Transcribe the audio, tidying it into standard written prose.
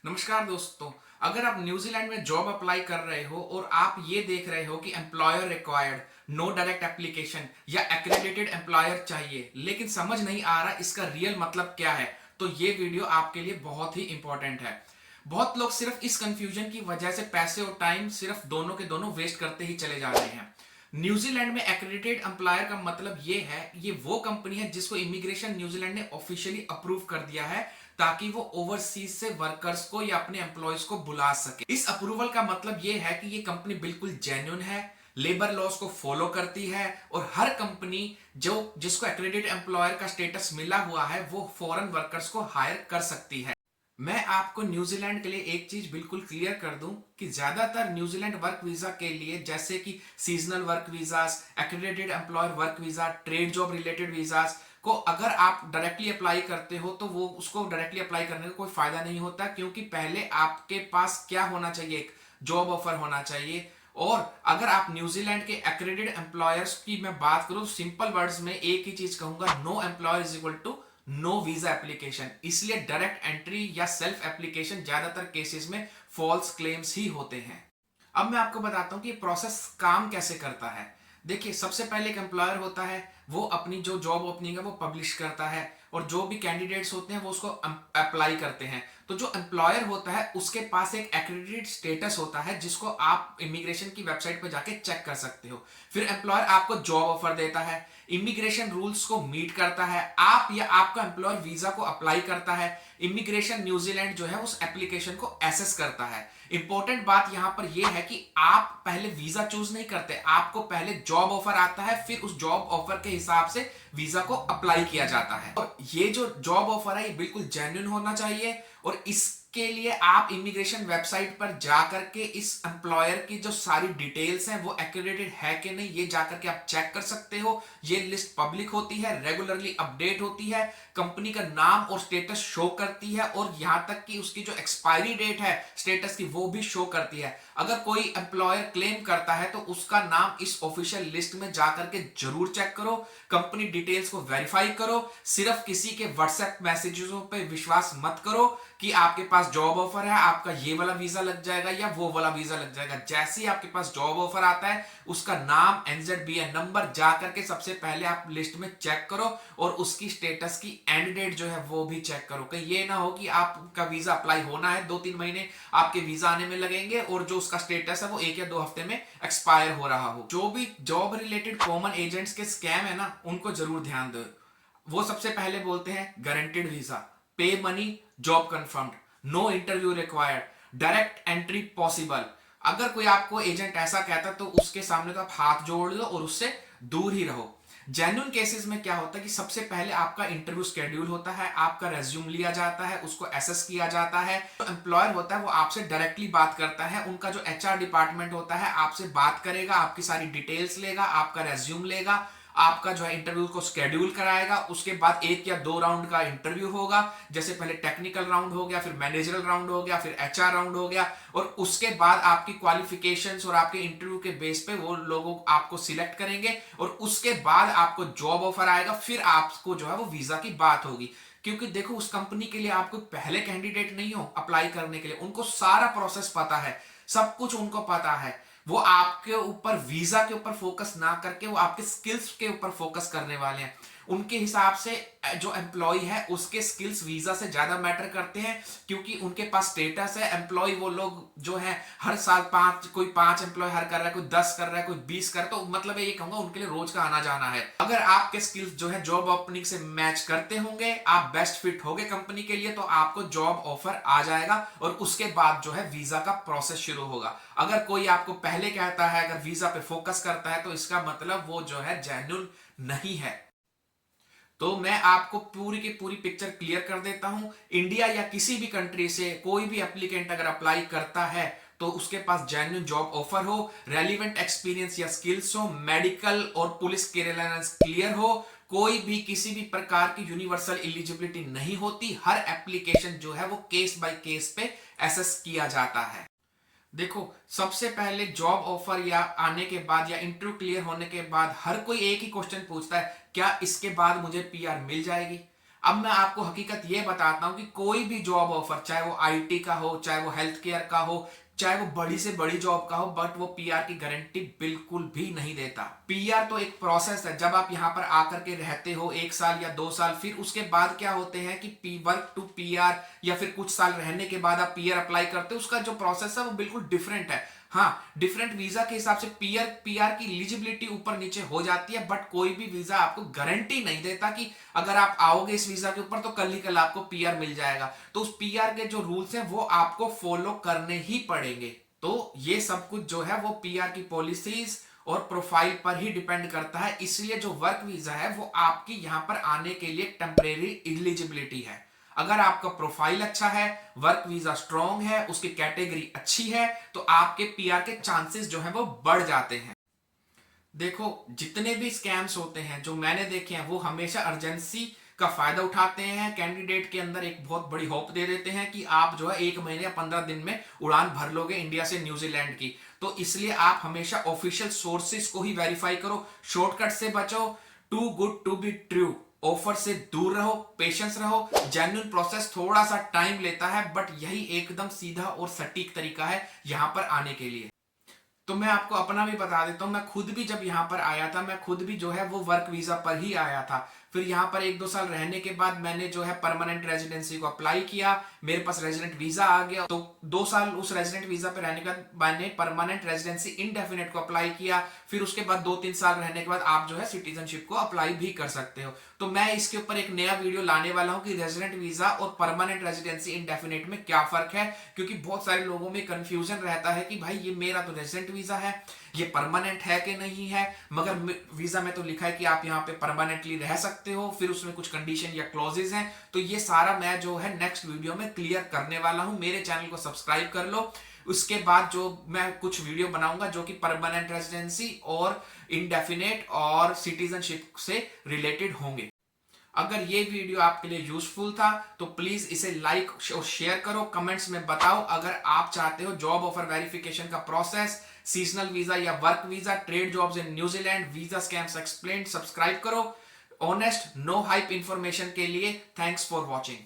नमस्कार दोस्तों। अगर आप न्यूजीलैंड में जॉब अप्लाई कर रहे हो और आप ये देख रहे हो कि employer required, no direct application या एक्रेडिटेड एम्प्लॉयर चाहिए, लेकिन समझ नहीं आ रहा इसका रियल मतलब क्या है, तो ये वीडियो आपके लिए बहुत ही इंपॉर्टेंट है। बहुत लोग सिर्फ इस कंफ्यूजन की वजह से पैसे और टाइम सिर्फ दोनों के दोनों वेस्ट करते ही चले जा रहे हैं। न्यूजीलैंड में एक्रेडिटेड एम्प्लॉयर का मतलब ये है, ये वो कंपनी है जिसको इमिग्रेशन न्यूजीलैंड ने ऑफिशियली अप्रूव कर दिया है ताकि वो ओवरसीज से वर्कर्स को या अपने एम्प्लॉयज को बुला सके। इस अप्रूवल का मतलब ये है कि ये कंपनी बिल्कुल जेन्युइन है, लेबर लॉज को फॉलो करती है और हर कंपनी जो जिसको एक्रेडिटेड एम्प्लॉयर का स्टेटस मिला हुआ है वो फॉरेन वर्कर्स को हायर कर सकती है। मैं आपको न्यूजीलैंड के लिए एक चीज बिल्कुल क्लियर कर दूं कि ज्यादातर न्यूजीलैंड वर्क वीजा के लिए, जैसे कि seasonal work visas, accredited employer work visa, trade job related visas को अगर आप डायरेक्टली अप्लाई करते हो तो वो उसको डायरेक्टली अप्लाई करने का कोई फायदा नहीं होता, क्योंकि पहले आपके पास क्या होना चाहिए, एक जॉब ऑफर होना चाहिए। और अगर आप न्यूजीलैंड के एक्रेडिटेड एम्प्लॉयर्स की मैं बात करूं तो सिंपल वर्ड्स में एक ही चीज कहूंगा, no employer is equal to no visa application. इसलिए डायरेक्ट एंट्री या सेल्फ एप्लीकेशन ज्यादातर केसेस में फॉल्स क्लेम्स ही होते हैं। अब मैं आपको बताता हूं कि प्रोसेस काम कैसे करता है। देखिए, सबसे पहले एक एम्प्लॉयर होता है, वो अपनी जो जॉब ओपनिंग है वो पब्लिश करता है और जो भी कैंडिडेट्स होते हैं वो उसको अप्लाई करते हैं। तो जो एम्प्लॉयर होता है उसके पास एक एक्रेडिटेड स्टेटस होता है जिसको आप इमिग्रेशन की वेबसाइट पर जाके चेक कर सकते हो। फिर एम्प्लॉयर आपको जॉब ऑफर देता है, इमिग्रेशन रूल्स को मीट करता है, आप या आपका एम्प्लॉयर वीजा को अप्लाई करता है, इमिग्रेशन न्यूजीलैंड जो है उस एप्लीकेशन को एसेस करता है। इंपॉर्टेंट बात यहां पर यह है कि आप पहले वीजा चूज नहीं करते, आपको पहले जॉब ऑफर आता है, फिर उस जॉब ऑफर के हिसाब से वीजा को अप्लाई किया जाता है। और ये जो जॉब ऑफर है ये बिल्कुल जेन्युइन होना चाहिए और इसके लिए आप इमिग्रेशन वेबसाइट पर जाकर के इस एम्प्लॉयर की जो सारी डिटेल्स हैं वो एक्रेडिटेड है कि नहीं ये जाकर के आप चेक कर सकते हो। ये लिस्ट पब्लिक होती है, रेगुलरली अपडेट होती है, कंपनी का नाम और स्टेटस शो करती है और यहां तक कि उसकी जो एक्सपायरी डेट है स्टेटस की वो भी शो करती है। अगर कोई एम्प्लॉयर क्लेम करता है तो उसका नाम इस ऑफिशियल लिस्ट में जाकर के जरूर चेक करो, कंपनी डिटेल्स को वेरीफाई करो। सिर्फ किसी के व्हाट्सएप मैसेजों पे विश्वास मत करो कि आपके पास जॉब ऑफर है, आपका ये वाला वीजा लग जाएगा या वो वाला वीजा लग जाएगा। जैसे ही आपके पास जॉब ऑफर आता है उसका नाम, एनजेडबीएन नंबर जाकर के सबसे पहले आप लिस्ट में चेक करो और उसकी स्टेटस की एंड डेट जो है वो भी चेक करो। कहीं ये ना हो कि आपका वीजा अप्लाई होना है, 2-3 महीने आपके वीजा आने में लगेंगे और जो उसका स्टेटस है वो 1 या 2 हफ्ते में एक्सपायर हो रहा हो। जो भी जॉब रिलेटेड कॉमन एजेंट्स के स्कैम है ना, उनको जरूर ध्यान दो। वो सबसे पहले बोलते हैं guaranteed visa, pay money, job confirmed, no interview required, direct entry possible. अगर कोई आपको एजेंट ऐसा कहता तो उसके सामने तो आप हाथ जोड़ लो और उससे दूर ही रहो। जेन्युइन केसेस में क्या होता है कि सबसे पहले आपका इंटरव्यू शेड्यूल होता है, आपका रेज्यूम लिया जाता है, उसको एसेस किया जाता है। जो एम्प्लॉयर होता है वो आपसे डायरेक्टली बात करता है, उनका जो एचआर डिपार्टमेंट होता है आपसे बात करेगा, आपकी सारी डिटेल्स लेगा, आपका रेज्यूम लेगा, आपका जो है इंटरव्यू को शेड्यूल कराएगा। उसके बाद 1 या 2 राउंड का इंटरव्यू होगा, जैसे पहले टेक्निकल राउंड हो गया, फिर मैनेजरल राउंड हो गया, फिर एचआर राउंड हो गया और उसके बाद आपकी क्वालिफिकेशंस और आपके इंटरव्यू के बेस पे वो लोग आपको सिलेक्ट करेंगे और उसके बाद आपको जॉब ऑफर आएगा। फिर आपको जो है वो वीजा की बात होगी, क्योंकि देखो उस कंपनी के लिए आपको पहले कैंडिडेट नहीं हो अप्लाई करने के लिए, उनको सारा प्रोसेस पता है, सब कुछ उनको पता है। वो आपके ऊपर वीजा के ऊपर फोकस ना करके वो आपके स्किल्स के ऊपर फोकस करने वाले हैं। उनके हिसाब से जो एम्प्लॉय है उसके स्किल्स वीजा से ज्यादा मैटर करते हैं, क्योंकि उनके पास स्टेटस है। एम्प्लॉय वो लोग जो है हर साल कोई 5 एम्प्लॉय हर कर रहा है, कोई 10 कर रहा है, कोई 20 कर रहा है, तो मतलब ये कहूंगा उनके लिए रोज का आना जाना है। अगर आपके स्किल्स जो है जॉब ओपनिंग से मैच करते होंगे, आप बेस्ट फिट होगे कंपनी के लिए, तो आपको जॉब ऑफर आ जाएगा और उसके बाद जो है वीजा का प्रोसेस शुरू होगा। अगर कोई आपको पहले कहता है, अगर वीजा पे फोकस करता है, तो इसका मतलब वो जो है जेन्युइन नहीं है। तो मैं आपको पूरी की पूरी पिक्चर क्लियर कर देता हूं। इंडिया या किसी भी कंट्री से कोई भी एप्लीकेंट अगर अप्लाई करता है तो उसके पास जेन्युइन जॉब ऑफर हो, रेलिवेंट एक्सपीरियंस या स्किल्स हो, मेडिकल और पुलिस क्लियरेंस क्लियर हो, कोई भी किसी भी प्रकार की यूनिवर्सल एलिजिबिलिटी नहीं होती। हर एप्लीकेशन जो है वो केस बाय केस पे एसेस किया जाता है। देखो, सबसे पहले जॉब ऑफर या आने के बाद या इंटरव्यू क्लियर होने के बाद हर कोई एक ही क्वेश्चन पूछता है, क्या इसके बाद मुझे पीआर मिल जाएगी? अब मैं आपको हकीकत ये बताता हूं कि कोई भी जॉब ऑफर, चाहे वो आईटी का हो, चाहे वो हेल्थ केयर का हो, चाहे वो बड़ी से बड़ी जॉब का हो, बट वो पीआर की गारंटी बिल्कुल भी नहीं देता। पीआर तो एक प्रोसेस है। जब आप यहां पर आकर के रहते हो 1 साल या 2 साल, फिर उसके बाद क्या होते हैं कि वर्क टू पीआर या फिर कुछ साल रहने के बाद आप पीआर अप्लाई करते हो, उसका जो प्रोसेस है वो बिल्कुल डिफरेंट है। हाँ, डिफरेंट वीजा के हिसाब से पीआर पीआर की एलिजिबिलिटी ऊपर नीचे हो जाती है, बट कोई भी वीजा आपको गारंटी नहीं देता कि अगर आप आओगे इस वीजा के ऊपर तो कल ही कल आपको पीआर मिल जाएगा। तो उस पीआर के जो रूल्स हैं वो आपको फॉलो करने ही पड़ेंगे। तो ये सब कुछ जो है वो पीआर की पॉलिसीज और प्रोफाइल पर ही डिपेंड करता है। इसलिए जो वर्क वीजा है वो आपकी यहां पर आने के लिए टेम्परेरी एलिजिबिलिटी है। अगर आपका प्रोफाइल अच्छा है, वर्क वीजा स्ट्रांग है, उसकी कैटेगरी अच्छी है, तो आपके पीआर के चांसेस जो है वो बढ़ जाते हैं। देखो, जितने भी स्कैम्स होते हैं जो मैंने देखे हैं वो हमेशा अर्जेंसी का फायदा उठाते हैं। कैंडिडेट के अंदर एक बहुत बड़ी होप दे देते हैं कि आप जो है 1 महीने या 15 दिन में उड़ान भर लोगे इंडिया से न्यूजीलैंड की। तो इसलिए आप हमेशा ऑफिशियल सोर्सेज को ही वेरीफाई करो, शॉर्टकट से बचो, too good to be true offer से दूर रहो, पेशेंस रहो। जेन्युइन प्रोसेस थोड़ा सा टाइम लेता है, बट यही एकदम सीधा और सटीक तरीका है यहां पर आने के लिए। तो मैं आपको अपना भी बता देता हूँ, मैं खुद भी जब यहाँ पर आया था, मैं खुद भी जो है वो वर्क वीजा पर ही आया था। फिर यहाँ पर 1-2 साल रहने के बाद मैंने जो है परमानेंट रेजिडेंसी को अप्लाई किया, मेरे पास रेजिडेंट वीजा आ गया। तो 2 साल उस रेजिडेंट वीजा पे रहने के बाद मैंने परमानेंट रेजिडेंसी इंडेफिनेट को अप्लाई किया। फिर उसके बाद 2-3 साल रहने के बाद आप जो है सिटीजनशिप को अप्लाई भी कर सकते हो। तो मैं इसके ऊपर एक नया वीडियो लाने वाला हूँ कि रेजिडेंट वीजा और परमानेंट रेजिडेंसी इंडेफिनेट में क्या फर्क है, क्योंकि बहुत सारे लोगों में कंफ्यूजन रहता है कि भाई ये मेरा तो रेजिडेंट वीजा है, ये परमानेंट है कि नहीं है, मगर वीजा में तो लिखा है कि आप यहाँ पे परमानेंटली रह सकते हो, फिर उसमें कुछ कंडीशन या क्लॉजेज हैं। तो ये सारा मैं जो है नेक्स्ट वीडियो में क्लियर करने वाला हूं। मेरे चैनल को सब्सक्राइब कर लो। उसके बाद जो मैं कुछ वीडियो बनाऊंगा जो कि परमानेंट रेजिडेंसी और इंडेफिनेट और सिटीजनशिप से रिलेटेड होंगे। अगर ये वीडियो आपके लिए यूजफुल था तो प्लीज इसे लाइक और शेयर करो, कमेंट्स में बताओ अगर आप चाहते हो जॉब ऑफर वेरिफिकेशन का प्रोसेस, सीजनल वीजा या work visa, trade jobs in New Zealand, visa scams explained. Subscribe करो ऑनेस्ट नो हाइप इंफॉर्मेशन के लिए। Thanks for watching.